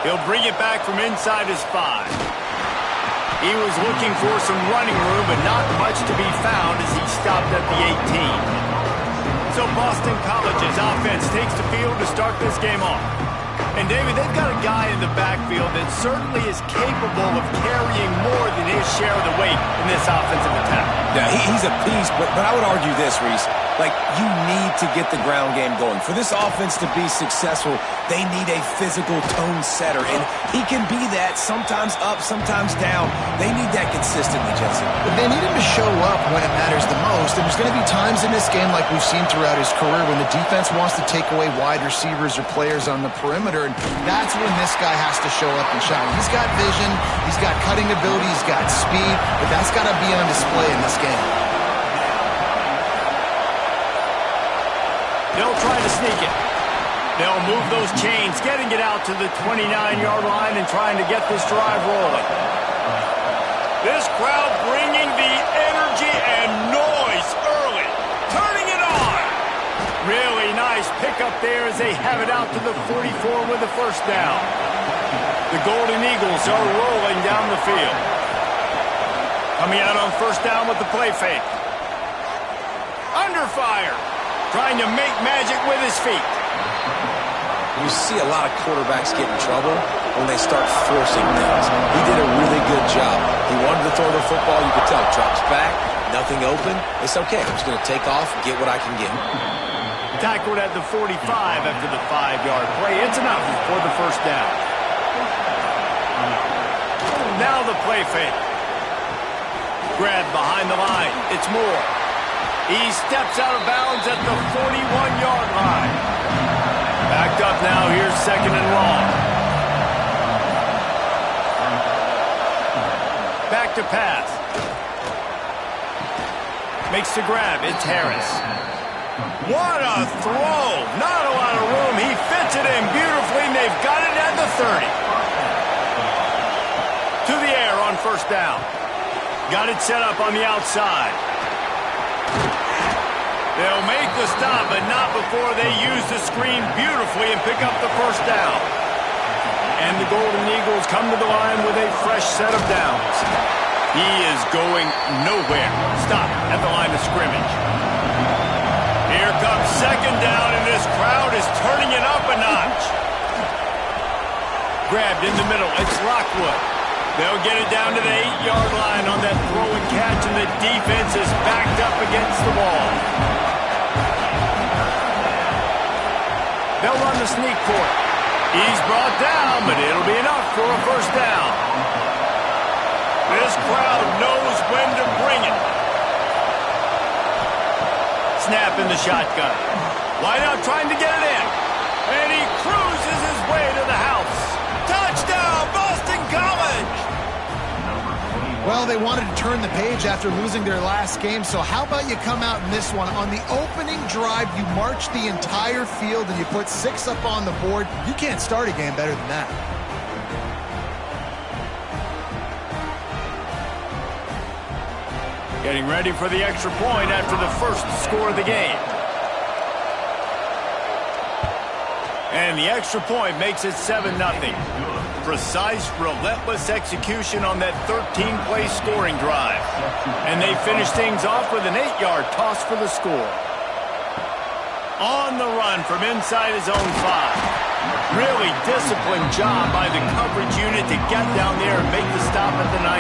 He'll bring it back from inside his 5. He was looking for some running room, but not much to be found as he stopped at the 18. So Boston College's offense takes the field to start this game off. And, David, they've got a guy in the backfield that certainly is capable of carrying more than his share of the weight in this offensive attack. Yeah, he's a piece, but I would argue this, Reese. Like, you need to get the ground game going. For this offense to be successful, they need a physical tone setter, and he can be that, sometimes up, sometimes down. They need that consistently, Jesse. But they need him to show up when it matters the most, and there's going to be times in this game like we've seen throughout his career when the defense wants to take away wide receivers or players on the perimeter, and that's when this guy has to show up and shine. He's got vision, he's got cutting ability, he's got speed, but that's got to be on display in this game. They'll try to sneak it. They'll move those chains, getting it out to the 29-yard line and trying to get this drive rolling. This crowd bringing the energy and noise early, turning it on. Really nice pickup there as they have it out to the 44 with the first down. The Golden Eagles are rolling down the field. Coming out on first down with the play fake. Under fire. Trying to make magic with his feet. You see a lot of quarterbacks get in trouble when they start forcing things. He did a really good job. He wanted to throw the football. You could tell. Drops back, nothing open. It's okay. I'm just going to take off and get what I can get. Tackled at the 45 after the 5-yard play. It's enough for the first down. Now the play fake. Grab behind the line. It's Moore. He steps out of bounds at the 41-yard line. Backed up now. Here's second and long. Back to pass. Makes the grab. It's Harris. What a throw. Not a lot of room. He fits it in beautifully, and they've got it at the 30. To the air on first down. Got it set up on the outside. They'll make the stop, but not before they use the screen beautifully and pick up the first down. And the Golden Eagles come to the line with a fresh set of downs. He is going nowhere. Stop at the line of scrimmage. Here comes second down, and this crowd is turning it up a notch. Grabbed in the middle. It's Lockwood. They'll get it down to the 8-yard line on that throw and catch, and the defense is backed up against the wall. They'll run the sneak for it. He's brought down, but it'll be enough for a first down. This crowd knows when to bring it. Snap in the shotgun. Wide out trying to get it in. And he cruises his way to the house. Touchdown, Boston College! Well, they wanted to turn the page after losing their last game, so how about you come out in this one? On the opening drive, you march the entire field and you put 6 up on the board. You can't start a game better than that. Getting ready for the extra point after the first score of the game. And the extra point makes it 7-0. Precise, relentless execution on that 13-play scoring drive. And they finish things off with an 8-yard toss for the score. On the run from inside his own 5. Really disciplined job by the coverage unit to get down there and make the stop at the 19.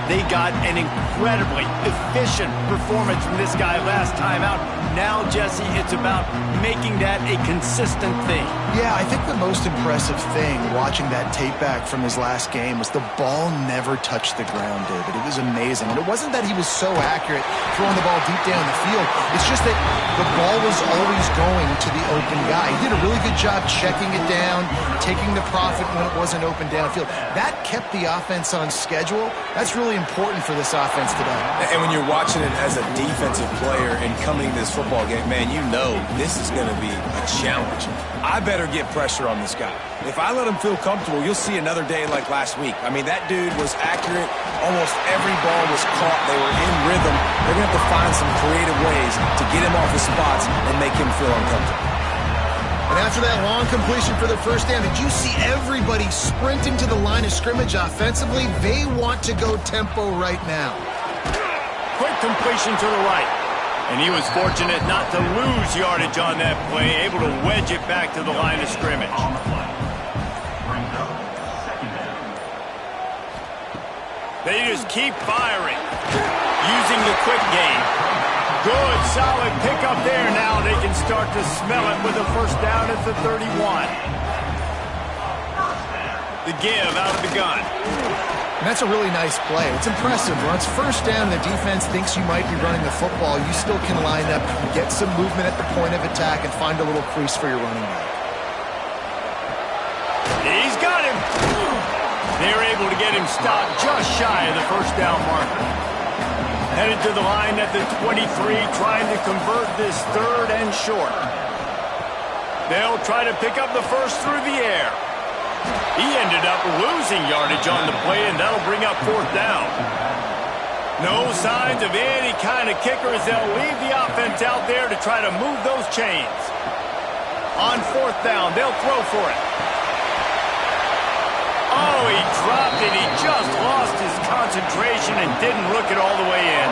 They got an incredibly efficient performance from this guy last time out. Now, Jesse, it's about making that a consistent thing. Yeah, I think the most impressive thing watching that tape back from his last game was the ball never touched the ground, David. It was amazing. And it wasn't that he was so accurate throwing the ball deep down the field. It's just that the ball was always going to the open guy. He did a really good job checking it down, taking the profit when it wasn't open downfield. That kept the offense on schedule. That's really important for this offense today. And when you're watching it as a defensive player and coming to this football game, man, you know this is going to be a challenge. I better get pressure on this guy. If I let him feel comfortable, you'll see another day like last week. I mean, that dude was accurate. Almost every ball was caught. They were in rhythm. They're going to have to find some creative ways to get him off his spots and make him feel uncomfortable. And after that long completion for the first down, did you see everybody sprinting to the line of scrimmage offensively? They want to go tempo right now. Quick completion to the right. And he was fortunate not to lose yardage on that play, able to wedge it back to the line of scrimmage. They just keep firing, using the quick game. Good, solid pickup there. Now they can start to smell it with a first down at the 31. The give out of the gun. And that's a really nice play. It's impressive. When it's first down, the defense thinks you might be running the football. You still can line up, get some movement at the point of attack, and find a little crease for your running back. He's got him. They're able to get him stopped just shy of the first down marker. Headed to the line at the 23, trying to convert this third and short. They'll try to pick up the first through the air. He ended up losing yardage on the play, and that'll bring up fourth down. No signs of any kind of kickers. They'll leave the offense out there to try to move those chains. On fourth down, they'll throw for it. Oh, he dropped it. He just lost his concentration and didn't look it all the way in.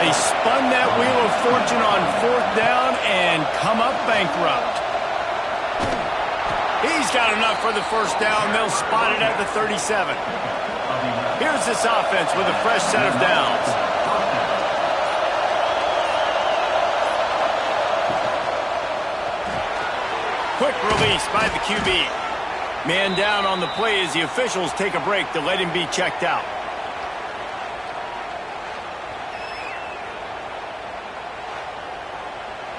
They spun that wheel of fortune on fourth down and come up bankrupt. He's got enough for the first down. They'll spot it at the 37. Here's this offense with a fresh set of downs. Quick release by the QB. Man down on the play as the officials take a break to let him be checked out.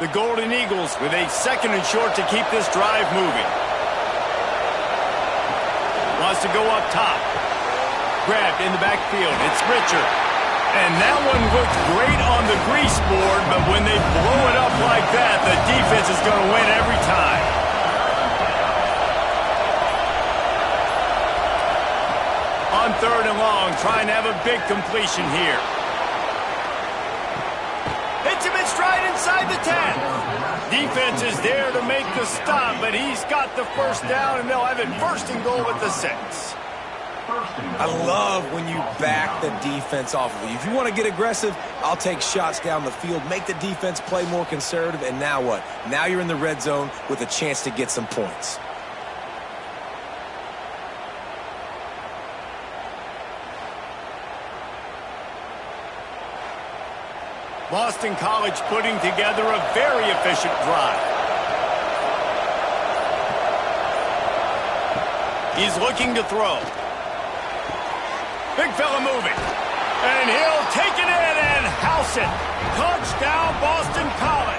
The Golden Eagles with a second and short to keep this drive moving. Wants to go up top. Grabbed in the backfield. It's Richard. And that one looked great on the grease board, but when they blow it up like that, the defense is going to win every time. On third and long, trying to have a big completion here. Hits him in stride inside the 10. Defense is there to make the stop, but he's got the first down, and they'll have it first and goal at the 6. I love when you back the defense off of you. If you want to get aggressive, I'll take shots down the field, make the defense play more conservative, and now what? Now you're in the red zone with a chance to get some points. Boston College putting together a very efficient drive. He's looking to throw. Big fella moving. And he'll take it in and house it. Touchdown, Boston College.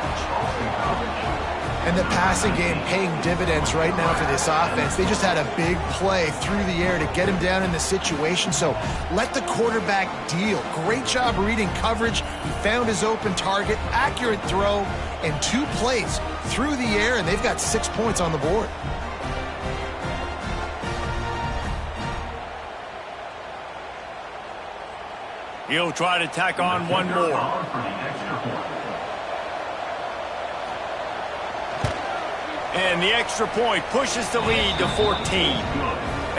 And the passing game paying dividends right now for this offense. They just had a big play through the air to get him down in the situation. So let the quarterback deal. Great job reading coverage. He found his open target, accurate throw, and 2 plays through the air, and they've got 6 points on the board. He'll try to tack on one more. And the extra point pushes the lead to 14.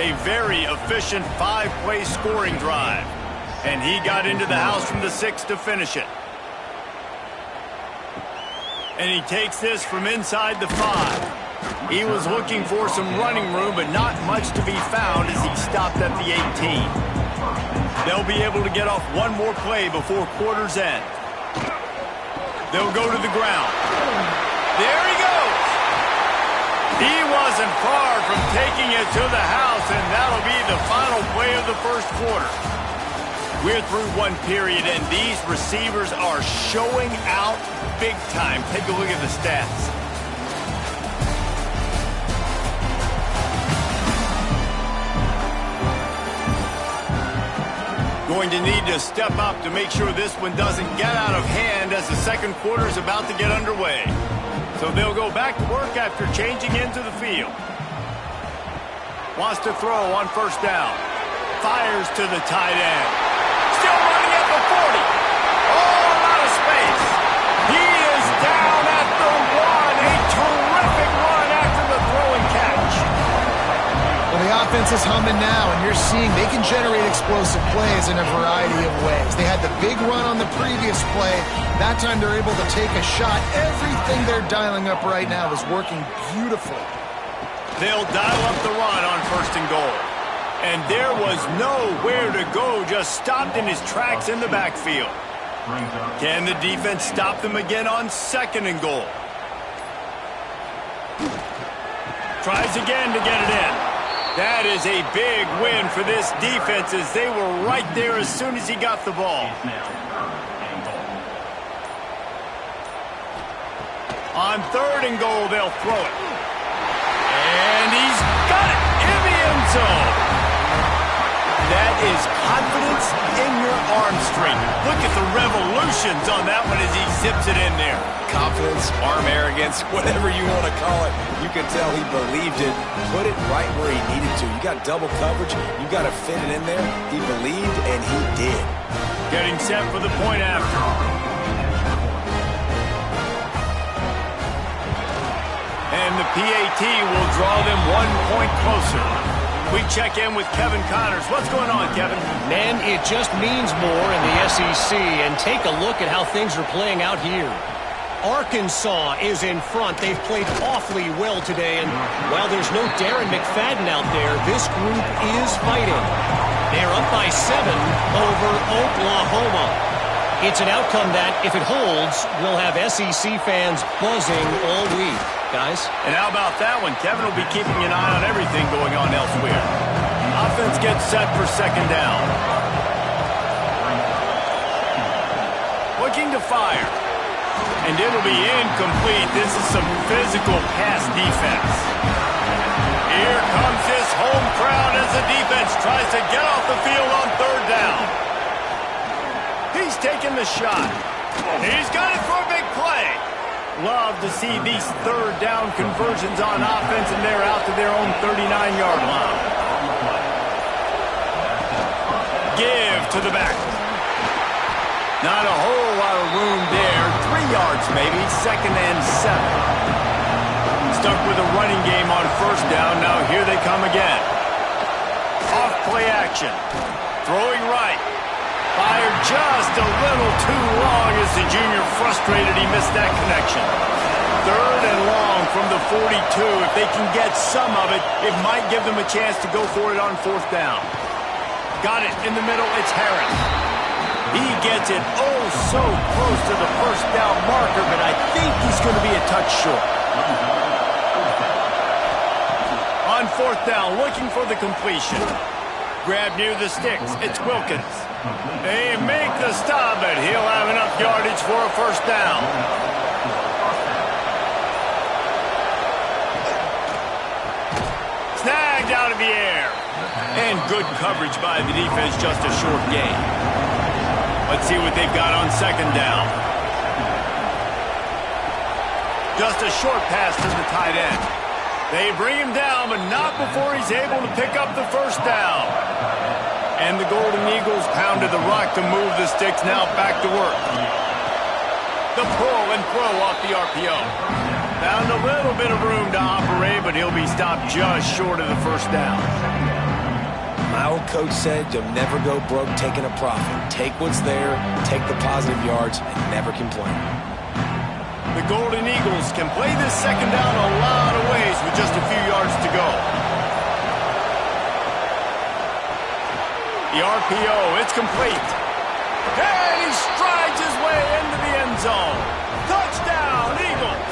A very efficient 5-play scoring drive. And he got into the house from the 6 to finish it. And he takes this from inside the 5. He was looking for some running room, but not much to be found as he stopped at the 18. They'll be able to get off one more play before quarter's end. They'll go to the ground. There he goes. He wasn't far from taking it to the house, and that'll be the final play of the first quarter. We're through one period, and these receivers are showing out big time. Take a look at the stats. Going to need to step up to make sure this one doesn't get out of hand as the second quarter is about to get underway. So they'll go back to work after changing into the field. Wants to throw on first down. Fires to the tight end. Still running at the 40. Oh, out of space. He is down at the 1. A terrific run after offense is humming now, and you're seeing they can generate explosive plays in a variety of ways. They had the big run on the previous play. That time they're able to take a shot. Everything they're dialing up right now is working beautiful. They'll dial up the run on 1st and goal. And there was nowhere to go, just stopped in his tracks in the backfield. Can the defense stop them again on 2nd and goal? Tries again to get it in. That is a big win for this defense as they were right there as soon as he got the ball. On 3rd and goal, they'll throw it. And he's got it in the end zone. That is confidence in your arm strength. Look at the revolutions on that one as he zips it in there. Confidence, arm arrogance, whatever you want to call it. You can tell he believed it, put it right where he needed to. You got double coverage, you got to fit it in there. He believed, and he did. Getting set for the point after. And the PAT will draw them 1 point closer. We check in with Kevin Connors. What's going on, Kevin? Man, it just means more in the SEC, and take a look at how things are playing out here. Arkansas is in front. They've played awfully well today, and while there's no Darren McFadden out there, this group is fighting. They're up by 7 over Oklahoma. It's an outcome that, if it holds, will have SEC fans buzzing all week. Guys? And how about that one? Kevin will be keeping an eye on everything going on elsewhere. Offense gets set for 2nd down. Looking to fire. And it'll be incomplete. This is some physical pass defense. Here comes this home crowd as the defense tries to get off the field on 3rd down. He's taking the shot. He's got it for a big play. Love to see these 3rd down conversions on offense, and they're out to their own 39-yard line. Give to the back. Not a whole lot of room there. 3 yards maybe, 2nd and 7. Stuck with a running game on 1st down. Now here they come again. Off play action. Throwing right. Fired just a little too long as the junior frustrated he missed that connection. 3rd and long from the 42. If they can get some of it, it might give them a chance to go for it on 4th down. Got it in the middle. It's Harris. He gets it oh so close to the 1st down marker, but I think he's going to be a touch short. On 4th down, looking for the completion. Grab near the sticks. It's Wilkins. They make the stop, but he'll have enough yardage for a 1st down. Snagged out of the air. And good coverage by the defense, just a short gain. Let's see what they've got on 2nd down. Just a short pass to the tight end. They bring him down, but not before he's able to pick up the 1st down. And the Golden Eagles pounded the rock to move the sticks, now back to work. The pull and throw off the RPO. Found a little bit of room to operate, but he'll be stopped just short of the 1st down. My old coach said you'll never go broke taking a profit. Take what's there, take the positive yards, and never complain. The Golden Eagles can play this 2nd down a lot of ways with just a few yards to go. The RPO, it's complete. And he strides his way into the end zone. Touchdown, Eagles!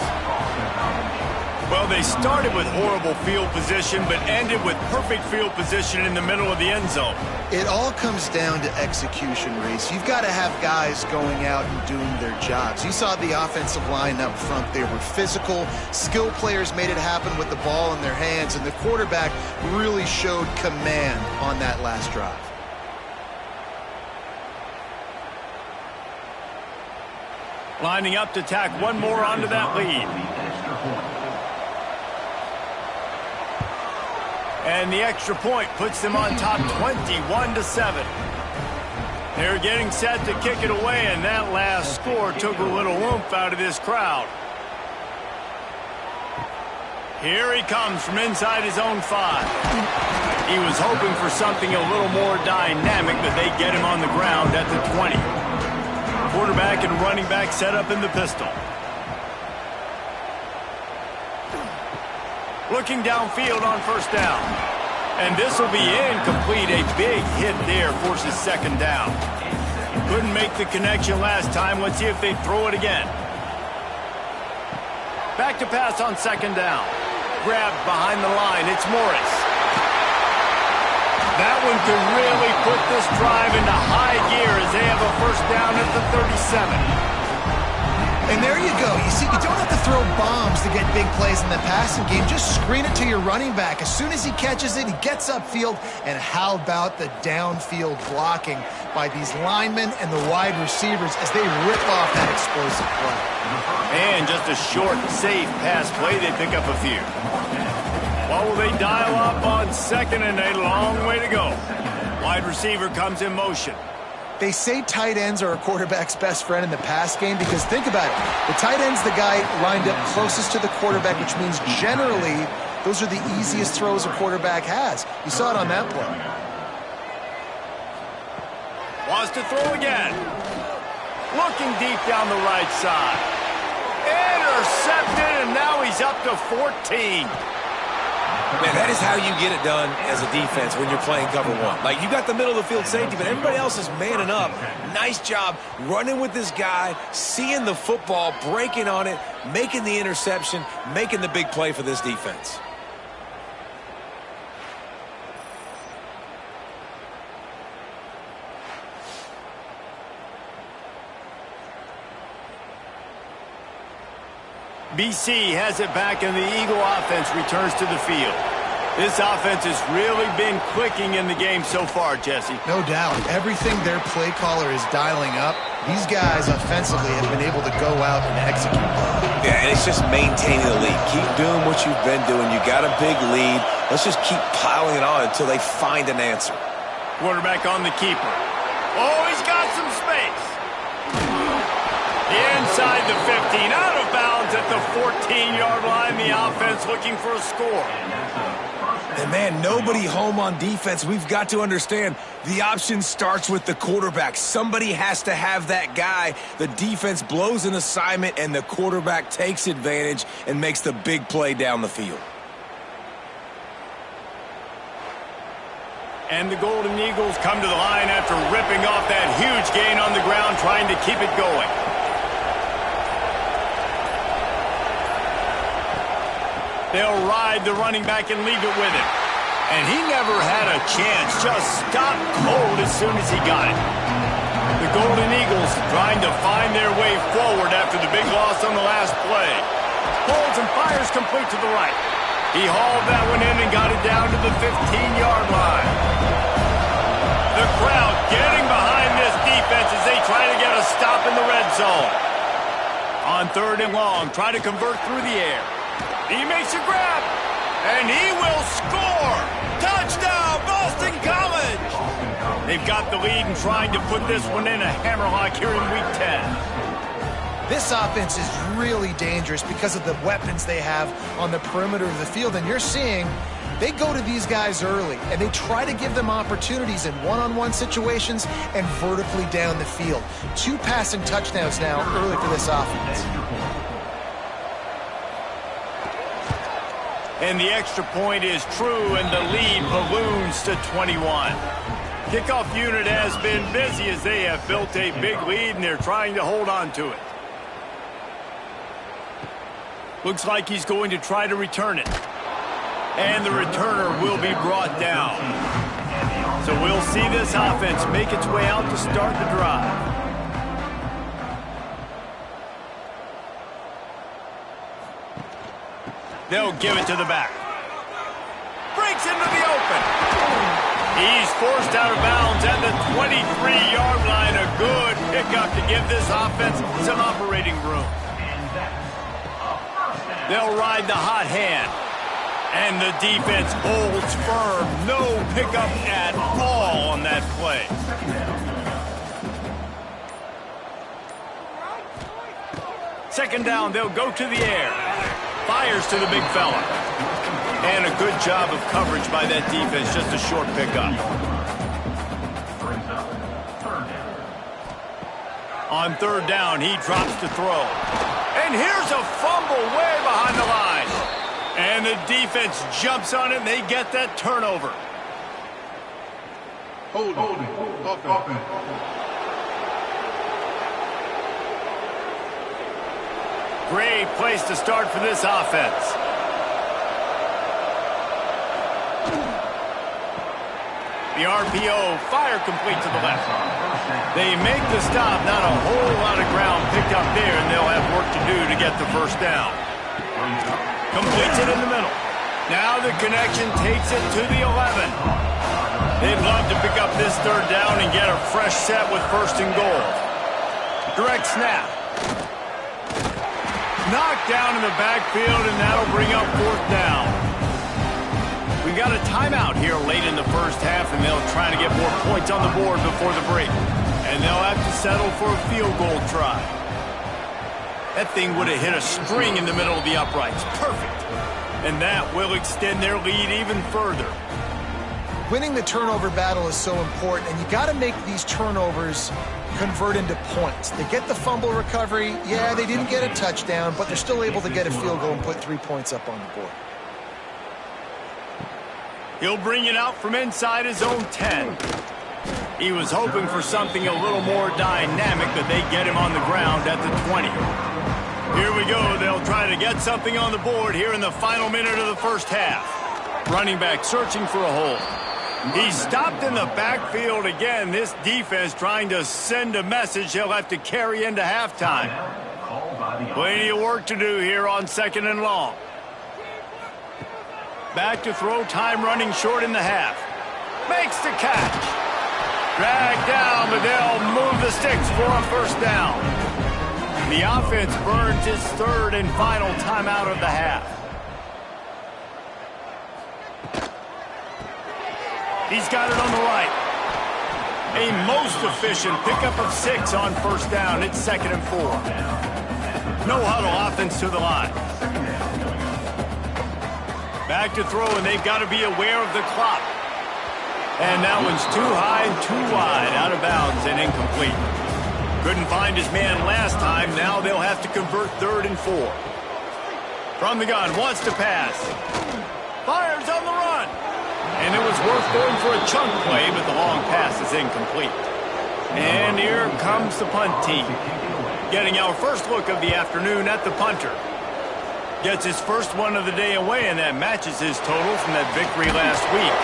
Well, they started with horrible field position, but ended with perfect field position in the middle of the end zone. It all comes down to execution, Reese. You've got to have guys going out and doing their jobs. You saw the offensive line up front. They were physical. Skill players made it happen with the ball in their hands, and the quarterback really showed command on that last drive. Lining up to tack one more onto that lead. And the extra point puts them on top 21-7. They're getting set to kick it away, and that last score took a little oomph out of this crowd. Here he comes from inside his own 5. He was hoping for something a little more dynamic, but they get him on the ground at the 20. Quarterback and running back set up in the pistol. Looking downfield on first down. And this will be incomplete. A big hit there forces second down. Couldn't make the connection last time. Let's see if they throw it again. Back to pass on second down. Grabbed behind the line. It's Morris. That one could really put this drive into high gear as they have a first down at the 37. And there you go. You see, you don't have to throw bombs to get big plays in the passing game. Just screen it to your running back. As soon as he catches it, he gets upfield. And how about the downfield blocking by these linemen and the wide receivers as they rip off that explosive play. And just a short, safe pass play. They pick up a few. What will they dial up on second and a long way to go? Wide receiver comes in motion. They say tight ends are a quarterback's best friend in the pass game because think about it. The tight end's the guy lined up closest to the quarterback, which means generally those are the easiest throws a quarterback has. You saw it on that play. Wants to throw again. Looking deep down the right side. Intercepted, and now he's up to 14. Man, that is how you get it done as a defense when you're playing cover one. Like, you got the middle of the field safety, but everybody else is manning up. Nice job running with this guy, seeing the football, breaking on it, making the interception, making the big play for this defense. BC has it back, and the Eagle offense returns to the field. This offense has really been clicking in the game so far, Jesse. No doubt. Everything their play caller is dialing up, these guys offensively have been able to go out and execute. Yeah, and it's just maintaining the lead. Keep doing what you've been doing. You got a big lead. Let's just keep piling it on until they find an answer. Quarterback on the keeper. Oh, he's got some space. Inside the 15, out of bounds at the 14-yard line. The offense looking for a score. And, man, nobody home on defense. We've got to understand the option starts with the quarterback. Somebody has to have that guy. The defense blows an assignment, and the quarterback takes advantage and makes the big play down the field. And the Golden Eagles come to the line after ripping off that huge gain on the ground, trying to keep it going. They'll ride the running back and leave it with him. And he never had a chance. Just stopped cold as soon as he got it. The Golden Eagles trying to find their way forward after the big loss on the last play. Holds and fires complete to the right. He hauled that one in and got it down to the 15-yard line. The crowd getting behind this defense as they try to get a stop in the red zone. On third and long, try to convert through the air. He makes a grab, and he will score! Touchdown, Boston College! They've got the lead and trying to put this one in a hammerlock here in Week 10. This offense is really dangerous because of the weapons they have on the perimeter of the field, and you're seeing they go to these guys early, and they try to give them opportunities in one-on-one situations and vertically down the field. 2 passing touchdowns now early for this offense. And the extra point is true, and the lead balloons to 21. Kickoff unit has been busy as they have built a big lead, and they're trying to hold on to it. Looks like he's going to try to return it. And the returner will be brought down. So we'll see this offense make its way out to start the drive. They'll give it to the back. Breaks into the open. He's forced out of bounds at the 23-yard line. A good pickup to give this offense some operating room. They'll ride the hot hand. And the defense holds firm. No pickup at all on that play. Second down, they'll go to the air. fires to the big fella. And a good job of coverage by that defense, just a short pickup. On third down, he drops to throw. And here's a fumble way behind the line. And the defense jumps on it, and they get that turnover. Holding. Offense. Great place to start for this offense. The RPO, fire complete to the left. They make the stop, not a whole lot of ground picked up there, and they'll have work to do to get the first down. Completes it in the middle. Now the connection takes it to the 11. They'd love to pick up this third down and get a fresh set with first and goal. Direct snap. Knocked down in the backfield, and that'll bring up fourth down. We've got a timeout here late in the first half, and they'll try to get more points on the board before the break. And they'll have to settle for a field goal try. That thing would have hit a string in the middle of the uprights. Perfect. And that will extend their lead even further. Winning the turnover battle is so important, and you got to make these turnovers convert into points. They get the fumble recovery. Yeah, they didn't get a touchdown, but they're still able to get a field goal and put 3 points up on the board. He'll bring it out from inside his own 10. He was hoping for something a little more dynamic, but they get him on the ground at the 20. Here we go. They'll try to get something on the board here in the final minute of the first half. Running back searching for a hole. He's stopped in the backfield again. This defense trying to send a message he'll have to carry into halftime. Plenty of work to do here on second and long. Back to throw, time running short in the half. Makes the catch. Dragged down, but they'll move the sticks for a first down. The offense burns its third and final timeout of the half. He's got it on the right. A most efficient pickup of 6 on first down. It's 2nd and 4. No huddle offense to the line. Back to throw, and they've got to be aware of the clock. And that one's too high and too wide, out of bounds and incomplete. Couldn't find his man last time. Now they'll have to convert 3rd and 4. From the gun, wants to pass. Fires on the run. And it was worth going for a chunk play, but the long pass is incomplete. And here comes the punt team. Getting our first look of the afternoon at the punter. Gets his first one of the day away, and that matches his total from that victory last week.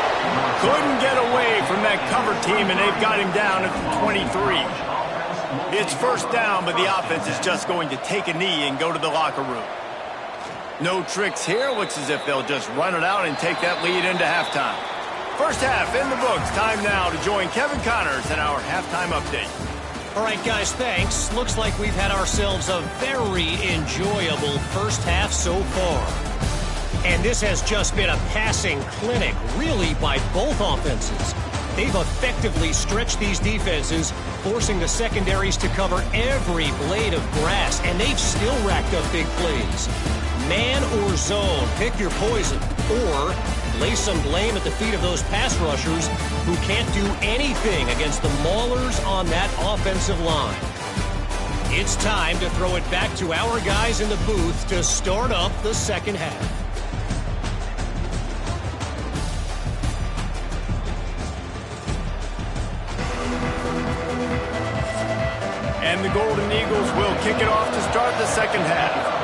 Couldn't get away from that cover team, and they've got him down at the 23. It's first down, but the offense is just going to take a knee and go to the locker room. No tricks here. Looks as if they'll just run it out and take that lead into halftime. First half in the books. Time now to join Kevin Connors in our halftime update. All right, guys, thanks. Looks like we've had ourselves a very enjoyable first half so far. And this has just been a passing clinic, really, by both offenses. They've effectively stretched these defenses, forcing the secondaries to cover every blade of grass, and they've still racked up big plays. Man or zone, pick your poison, or lay some blame at the feet of those pass rushers who can't do anything against the maulers on that offensive line. It's time to throw it back to our guys in the booth to start up the second half. And the Golden Eagles will kick it off to start the second half.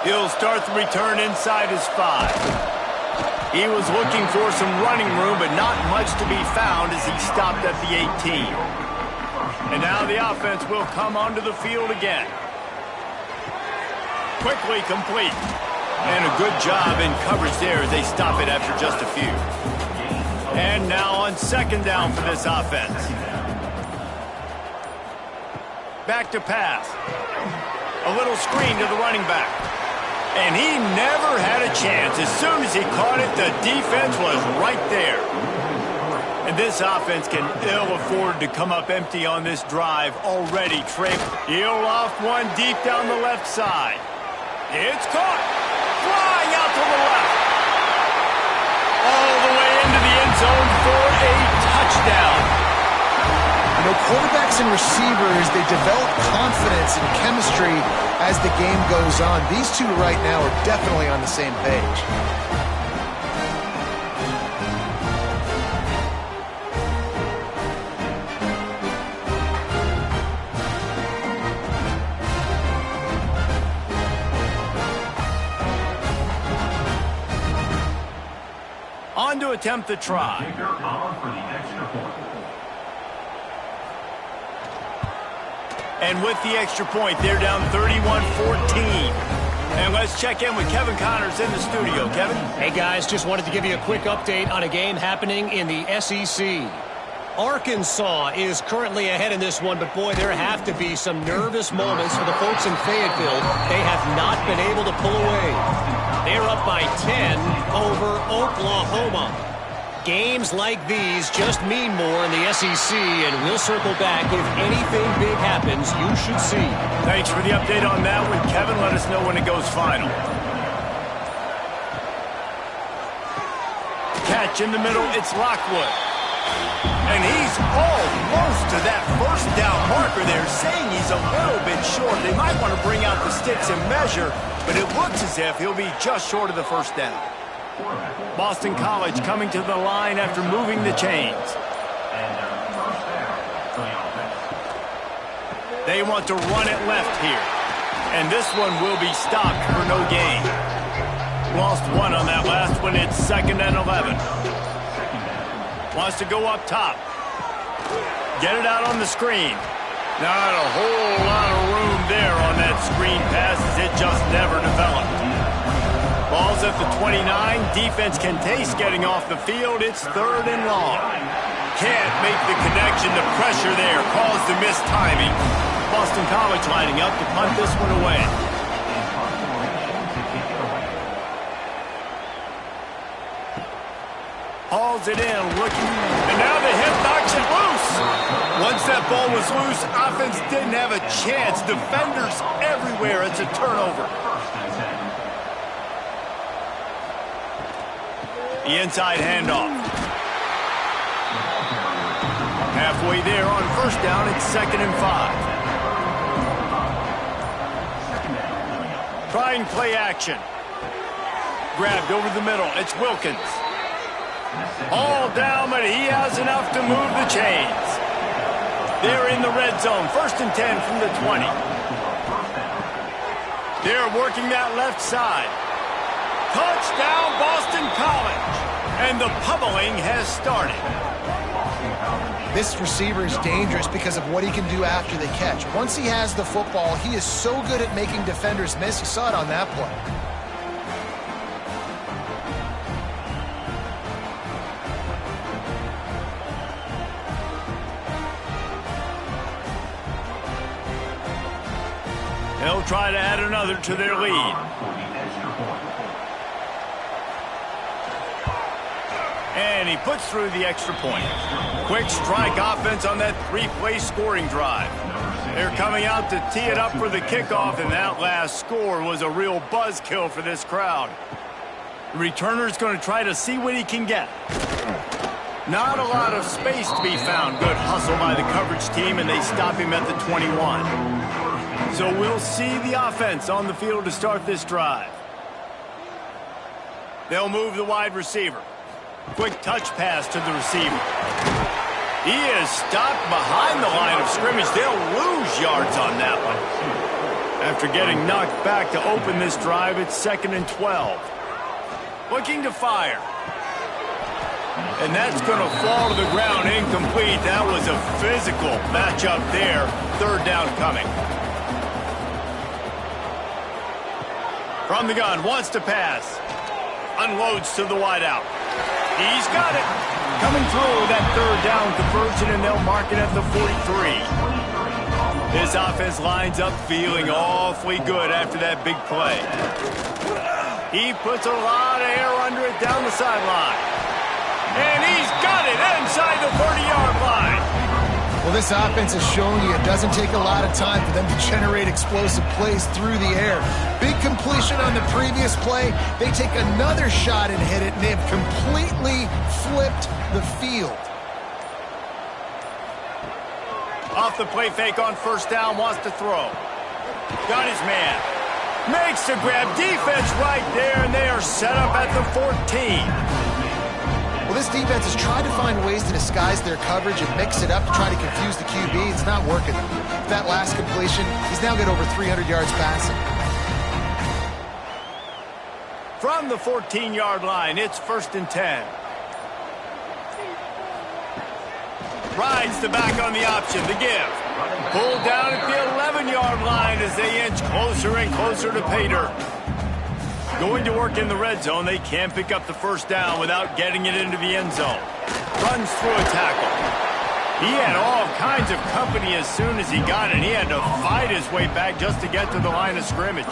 He'll start the return inside his 5. He was looking for some running room, but not much to be found as he stopped at the 18. And now the offense will come onto the field again. Quickly complete. And a good job in coverage there as they stop it after just a few. And now on second down for this offense. Back to pass. A little screen to the running back. And he never had a chance. As soon as he caught it, the defense was right there. And this offense can ill afford to come up empty on this drive. Already tricked. He'll off one deep down the left side. It's caught. Flying out to the left. All the way into the end zone for a touchdown. You know, quarterbacks and receivers, they develop confidence and chemistry as the game goes on. These two right now are definitely on the same page. On to attempt the try. And with the extra point, they're down 31-14. And let's check in with Kevin Connors in the studio. Kevin? Hey, guys, just wanted to give you a quick update on a game happening in the SEC. Arkansas is currently ahead in this one, but boy, there have to be some nervous moments for the folks in Fayetteville. They have not been able to pull away. They're up by 10 over Oklahoma. Games like these just mean more in the SEC, and we'll circle back. If anything big happens, you should see. Thanks for the update on that one, Kevin. Let us know when it goes final. Catch in the middle, it's Lockwood. And he's almost to that first down marker there, saying he's a little bit short. They might want to bring out the sticks and measure, but it looks as if he'll be just short of the first down. Boston College coming to the line after moving the chains. They want to run it left here. And this one will be stopped for no gain. Lost one on that last one. It's 2nd and 11. Wants to go up top. Get it out on the screen. Not a whole lot of room there on that screen pass as it just never developed. Ball's at the 29. Defense can taste getting off the field. It's 3rd and long. Can't make the connection. The pressure there caused the missed timing. Boston College lining up to punt this one away. Hauls it in, looking, and now the hip knocks it loose. Once that ball was loose, offense didn't have a chance. Defenders everywhere. It's a turnover. The inside handoff. Halfway there on first down, it's 2nd and 5. Trying play action. Grabbed over the middle. It's Wilkins. All down, but he has enough to move the chains. They're in the red zone. 1st and 10 from the 20. They're working that left side. Touchdown, Boston College. And the pummeling has started. This receiver is dangerous because of what he can do after the catch. Once he has the football, he is so good at making defenders miss. You saw it on that play. They'll try to add another to their lead. And he puts through the extra point. Quick strike offense on that 3-play scoring drive. They're coming out to tee it up for the kickoff, and that last score was a real buzzkill for this crowd. The returner's going to try to see what he can get. Not a lot of space to be found. Good hustle by the coverage team, and they stop him at the 21. So we'll see the offense on the field to start this drive. They'll move the wide receiver. Quick touch pass to the receiver. He is stopped behind the line of scrimmage. They'll lose yards on that one. After getting knocked back to open this drive, it's 2nd and 12. Looking to fire. And that's going to fall to the ground incomplete. That was a physical matchup there. 3rd down coming. From the gun, wants to pass. Unloads to the wideout. He's got it. Coming through that 3rd down conversion, and they'll mark it at the 43. This offense lines up feeling awfully good after that big play. He puts a lot of air under it down the sideline. And he's got it inside the 30-yard line. Well, this offense is showing you it doesn't take a lot of time for them to generate explosive plays through the air. Big completion on the previous play. They take another shot and hit it, and they have completely flipped the field. Off the play fake on first down, wants to throw. Got his man. Makes the grab. Defense right there, and they are set up at the 14. Well, this defense has tried to find ways to disguise their coverage and mix it up to try to confuse the QB. It's not working. That last completion, he's now got over 300 yards passing. From the 14-yard line, it's 1st and 10. Rides the back on the option, the give. Pulled down at the 11-yard line as they inch closer and closer to pay dirt. Going to work in the red zone, they can't pick up the first down without getting it into the end zone. Runs through a tackle. He had all kinds of company as soon as he got it. He had to fight his way back just to get to the line of scrimmage.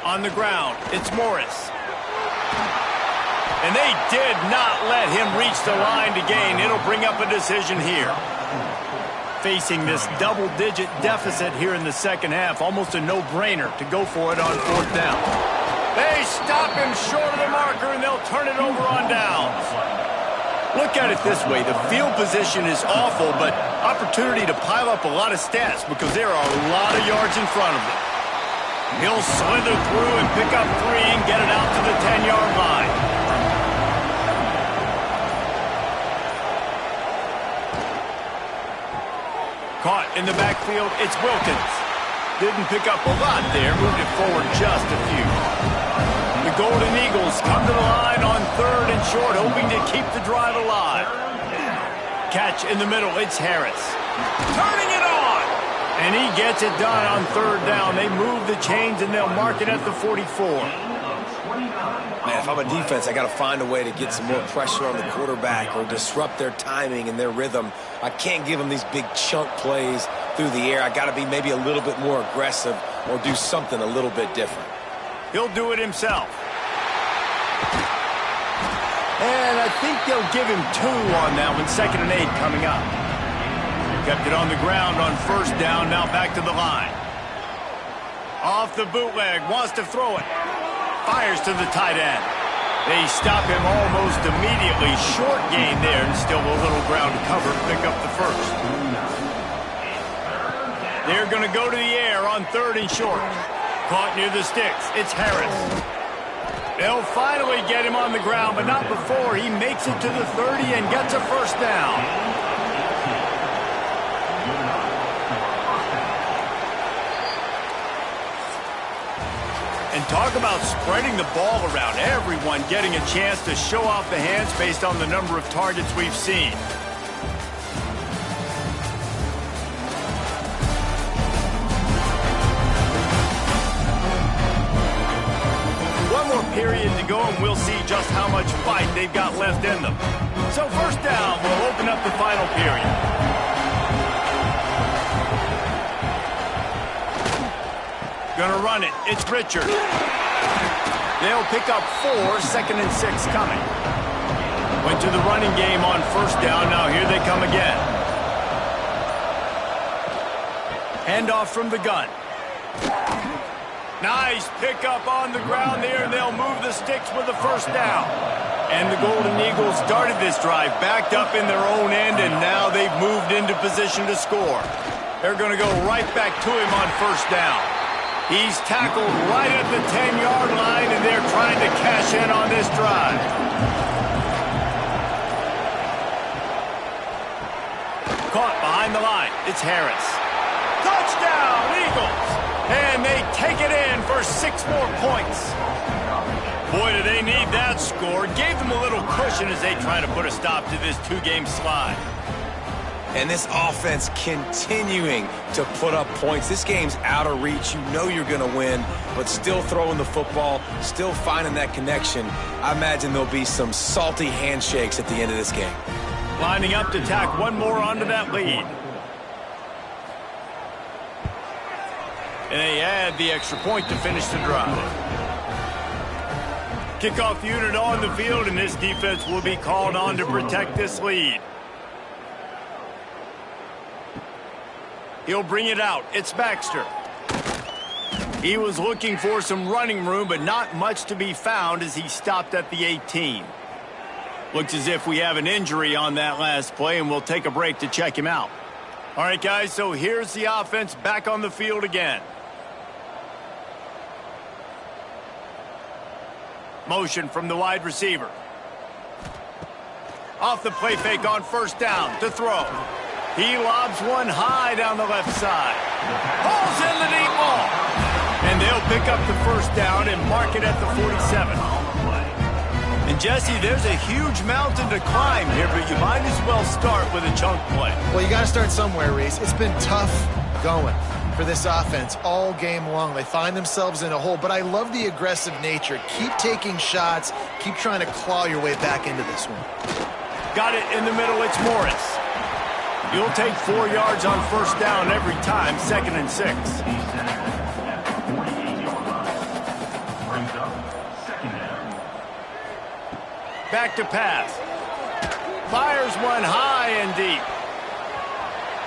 On the ground, it's Morris. And they did not let him reach the line to gain. It'll bring up a decision here. Facing this double-digit deficit here in the second half, almost a no-brainer to go for it on 4th down. They stop him short of the marker, and they'll turn it over on downs. Look at it this way. The field position is awful, but opportunity to pile up a lot of stats because there are a lot of yards in front of them. He'll slither through and pick up 3 and get it out to the 10-yard line. Caught in the backfield, it's Wilkins. Didn't pick up a lot there, moved it forward just a few. The Golden Eagles come to the line on 3rd and short, hoping to keep the drive alive. Catch in the middle, it's Harris. Turning it on! And he gets it done on 3rd down. They move the chains and they'll mark it at the 44. Man, if I'm a defense, I got to find a way to get some more pressure on the quarterback or disrupt their timing and their rhythm. I can't give them these big chunk plays through the air. I got to be maybe a little bit more aggressive or do something a little bit different. He'll do it himself. And I think they'll give him 2 on that one. 2nd and 8 coming up. Kept it on the ground on 1st down. Now back to the line. Off the bootleg. Wants to throw it. Fires to the tight end. They stop him almost immediately. Short gain there and still a little ground to cover. Pick up the 1st. They're going to go to the air on 3rd and short. Caught near the sticks. It's Harris. They'll finally get him on the ground, but not before he makes it to the 30 and gets a 1st down. And talk about spreading the ball around. Everyone getting a chance to show off the hands based on the number of targets we've seen. One more period to go and we'll see just how much fight they've got left in them. So 1st down will open up the final period. Gonna run it. It's Richard. They'll pick up 4, 2nd and 6 coming. Went to the running game on 1st down. Now here they come again. Handoff from the gun. Nice pickup on the ground there, and they'll move the sticks with the 1st down. And the Golden Eagles started this drive backed up in their own end, and now they've moved into position to score. They're going to go right back to him on 1st down. He's tackled right at the 10-yard line, and they're trying to cash in on this drive. Caught behind the line. It's Harris. Touchdown, Eagles! And they take it in for 6 more points. Boy, do they need that score. Gave them a little cushion as they try to put a stop to this 2-game slide. And this offense continuing to put up points. This game's out of reach. You know you're going to win, but still throwing the football, still finding that connection. I imagine there'll be some salty handshakes at the end of this game. Lining up to tack one more onto that lead. And they add the extra point to finish the drive. Kickoff unit on the field, and this defense will be called on to protect this lead. He'll bring it out. It's Baxter. He was looking for some running room, but not much to be found as he stopped at the 18. Looks as if we have an injury on that last play, and we'll take a break to check him out. All right, guys, so here's the offense back on the field again. Motion from the wide receiver. Off the play fake on first down to throw. He lobs one high down the left side. Pulls in the deep ball. And they'll pick up the first down and mark it at the 47. And Jesse, there's a huge mountain to climb here, but you might as well start with a chunk play. Well, you got to start somewhere, Reese. It's been tough going for this offense all game long. They find themselves in a hole, but I love the aggressive nature. Keep taking shots. Keep trying to claw your way back into this one. Got it in the middle. It's Morris. You'll take 4 yards on first down every time, 2nd and 6. Back to pass. Fires one high and deep.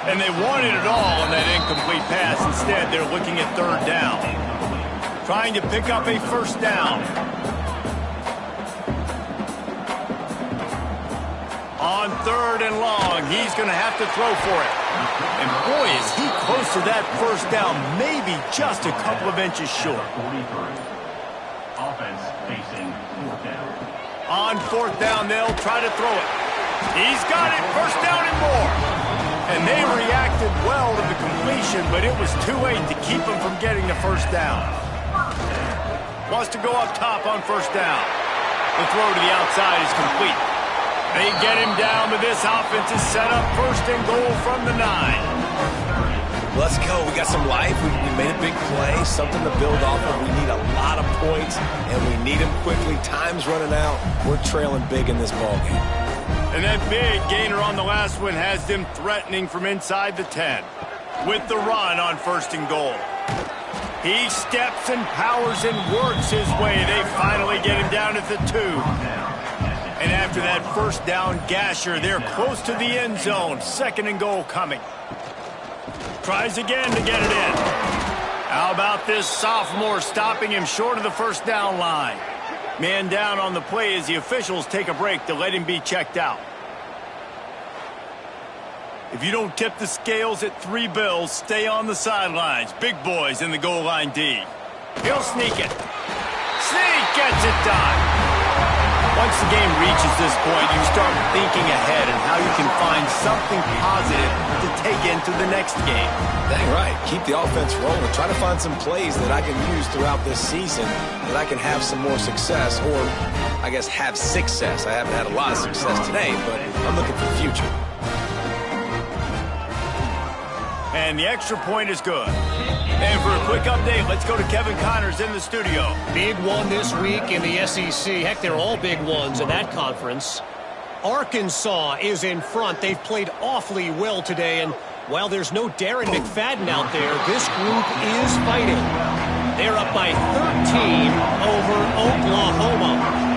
And they wanted it all on that incomplete pass. Instead, they're looking at 3rd down. Trying to pick up a first down. On 3rd and long, he's going to have to throw for it. And boy, is he close to that first down, maybe just a couple of inches short. Offense facing 4th down. On 4th down, they'll try to throw it. He's got it, first down and more. And they reacted well to the completion, but it was too late to keep him from getting the first down. Wants to go up top on first down. The throw to the outside is complete. They get him down, but this offense is set up 1st and goal from the 9. Let's go. We got some life. We made a big play, something to build off of. We need a lot of points, and we need them quickly. Time's running out. We're trailing big in this ballgame. And that big gainer on the last one has them threatening from inside the 10. With the run on 1st and goal. He steps and powers and works his way. They finally get him down at the 2. And after that first down gasher, they're close to the end zone. 2nd and goal coming. Tries again to get it in. How about this sophomore stopping him short of the first down line? Man down on the play as the officials take a break to let him be checked out. If you don't tip the scales at 3 bills, stay on the sidelines. Big boys in the goal line D. He'll sneak it. Sneak gets it done. Once the game reaches this point, you start thinking ahead and how you can find something positive to take into the next game. Dang right. Keep the offense rolling. Try to find some plays that I can use throughout this season that I can have some more success, or I guess have success. I haven't had a lot of success today, but I'm looking for the future. And the extra point is good. And for a quick update, let's go to Kevin Connors in the studio. Big one this week in the SEC. Heck, they're all big ones in that conference. Arkansas is in front. They've played awfully well today, and while there's no Darren McFadden out there, this group is fighting. They're up by 13 over Oklahoma.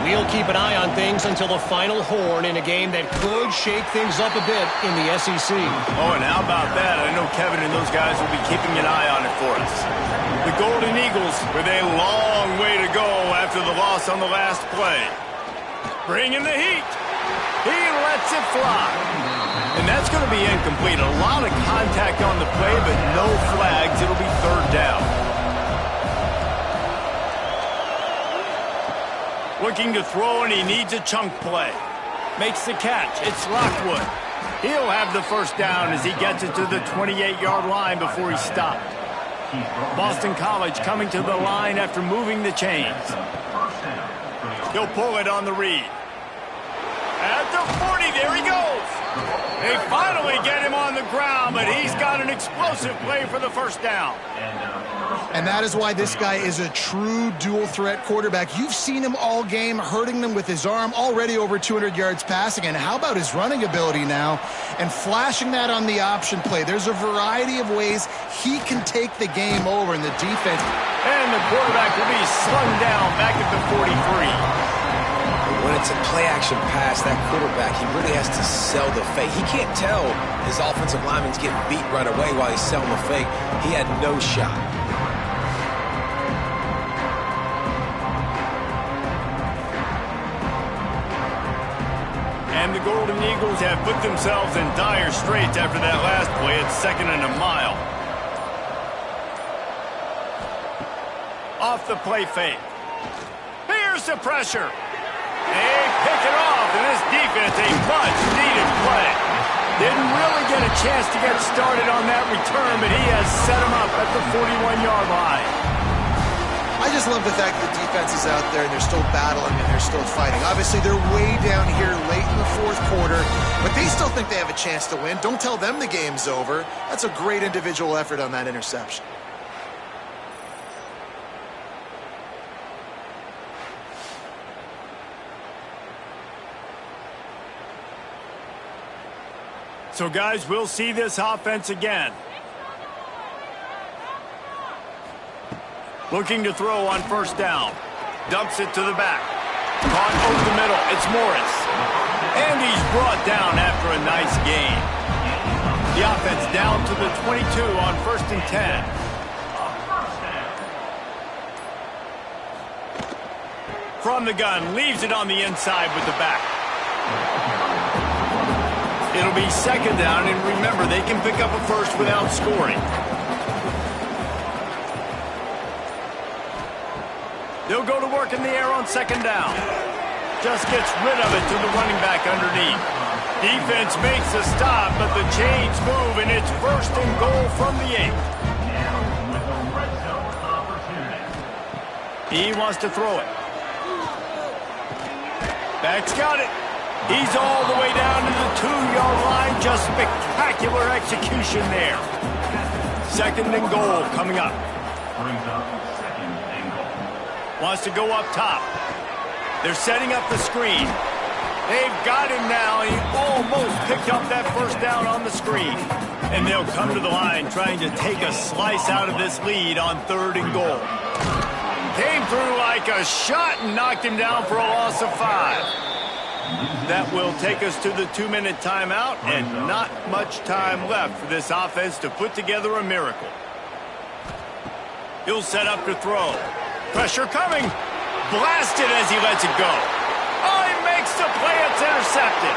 We'll keep an eye on things until the final horn in a game that could shake things up a bit in the SEC. Oh, and how about that? I know Kevin and those guys will be keeping an eye on it for us. The Golden Eagles with a long way to go after the loss on the last play. Bringing the heat. He lets it fly. And that's going to be incomplete. A lot of contact on the play, but no flags. It'll be 3rd down. Looking to throw, and he needs a chunk play. Makes the catch. It's Lockwood. He'll have the first down as he gets it to the 28-yard line before he's stopped. Boston College coming to the line after moving the chains. He'll pull it on the read. At the 40, there he goes. They finally get him on the ground, but he's got an explosive play for the first down. And that is why this guy is a true dual-threat quarterback. You've seen him all game, hurting them with his arm, already over 200 yards passing. And how about his running ability now? And flashing that on the option play. There's a variety of ways he can take the game over in the defense. And the quarterback will be slung down back at the 43. When it's a play-action pass, that quarterback, he really has to sell the fake. He can't tell his offensive lineman's getting beat right away while he's selling the fake. He had no shot. And the Golden Eagles have put themselves in dire straits after that last play. It's 2nd and a mile. Off the play fake. Here's the pressure. They pick it off, and this defense, a much-needed play. Didn't really get a chance to get started on that return, but he has set him up at the 41-yard line. I just love the fact that the defense is out there and they're still battling and they're still fighting. Obviously, they're way down here late in the fourth quarter, but they still think they have a chance to win. Don't tell them the game's over. That's a great individual effort on that interception. So, guys, we'll see this offense again. Looking to throw on first down. Dumps it to the back. Caught over the middle. It's Morris. And he's brought down after a nice gain. The offense down to the 22 on 1st and 10. From the gun, leaves it on the inside with the back. It'll be 2nd down, and remember, they can pick up a first without scoring. They'll go to work in the air on 2nd down. Just gets rid of it to the running back underneath. Defense makes a stop, but the chains move, and it's 1st and goal from the 8. He wants to throw it. Back's got it. He's all the way down to the 2-yard line. Just spectacular execution there. 2nd and goal coming up. Wants to go up top. They're setting up the screen. They've got him now. He almost picked up that first down on the screen. And they'll come to the line trying to take a slice out of this lead on 3rd and goal. Came through like a shot and knocked him down for a loss of 5. That will take us to the 2-minute timeout, and not much time left for this offense to put together a miracle. He'll set up to throw. Pressure coming. Blasted as he lets it go. Oh, he makes the play. It's intercepted.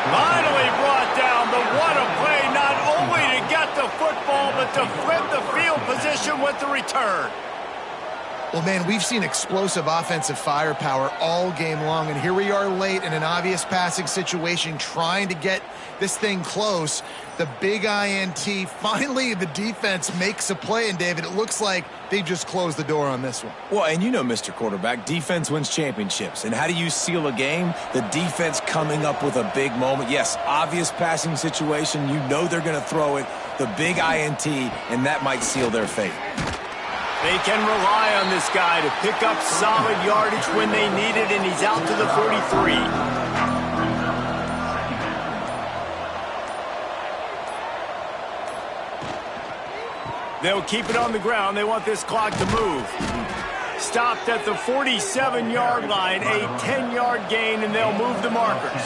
Finally brought down, but what a play, not only to get the football, but to flip the field position with the return. Well, man, we've seen explosive offensive firepower all game long, and here we are late in an obvious passing situation trying to get this thing close. The big INT, finally the defense makes a play, and David, it looks like they just closed the door on this one. Well, and you know, Mr. Quarterback, defense wins championships. And how do you seal a game? The defense coming up with a big moment. Yes, obvious passing situation. You know they're going to throw it. The big INT, and that might seal their fate. They can rely on this guy to pick up solid yardage when they need it, and he's out to the 43. They'll keep it on the ground. They want this clock to move. Stopped at the 47-yard line, a 10-yard gain, and they'll move the markers.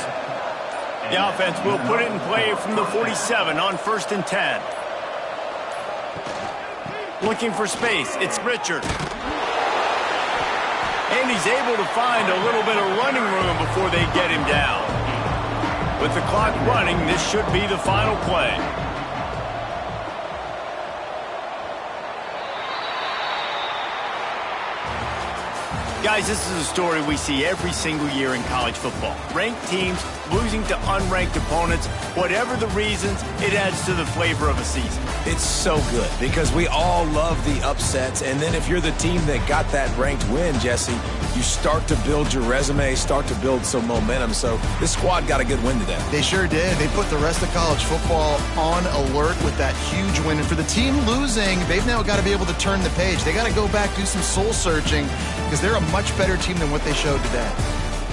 The offense will put it in play from the 47 on 1st and 10. Looking for space. It's Richard. And he's able to find a little bit of running room before they get him down. With the clock running, this should be the final play. Guys, this is a story we see every single year in college football. Ranked teams losing to unranked opponents. Whatever the reasons, it adds to the flavor of a season. It's so good because we all love the upsets. And then if you're the team that got that ranked win, Jesse, you start to build your resume, start to build some momentum. So this squad got a good win today. They sure did. They put the rest of college football on alert with that huge win. And for the team losing, they've now got to be able to turn the page. They got to go back, do some soul searching, because they're a much better team than what they showed today.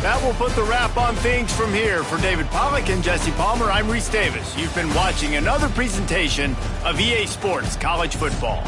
That will put the wrap on things from here. For David Pollack and Jesse Palmer, I'm Reese Davis. You've been watching another presentation of EA Sports College Football.